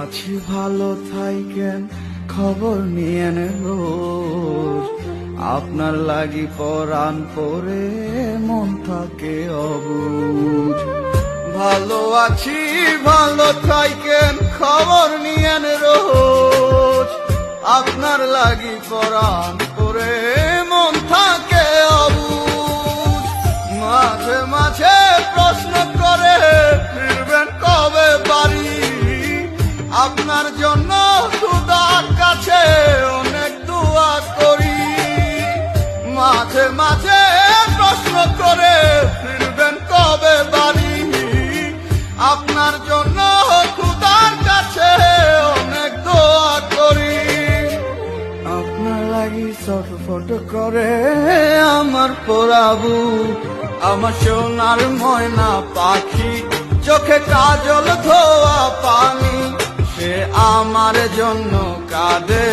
আছি ভালো থাইকেন খবর নিয়েন রোজ, আপনার লাগি পরাণ পরে মন থাকে অবুঝ। ভালো আছি ভালো থাইকেন খবর নিয়েন রোজ, আপনার লাগি পরাণ পরে মন থাকে অবুঝ। মাঝে মাঝে প্রশ্ন করে ফিরবেন কবে বাড়ি, আপনার জন্য খুদার কাছে অনেক দোয়া করি। মাঝে মাঝে প্রশ্ন করে ফিরবেন কবে বাড়ি, আপনার জন্য খুদার কাছে অনেক দোয়া করি। আপনার লাগি ছটফট করে আমার পোড়াবু, আমার সোনার ময়না পাখি, চোখে কাজল ধোয়া পানি, সে আমার জন্য কাঁদে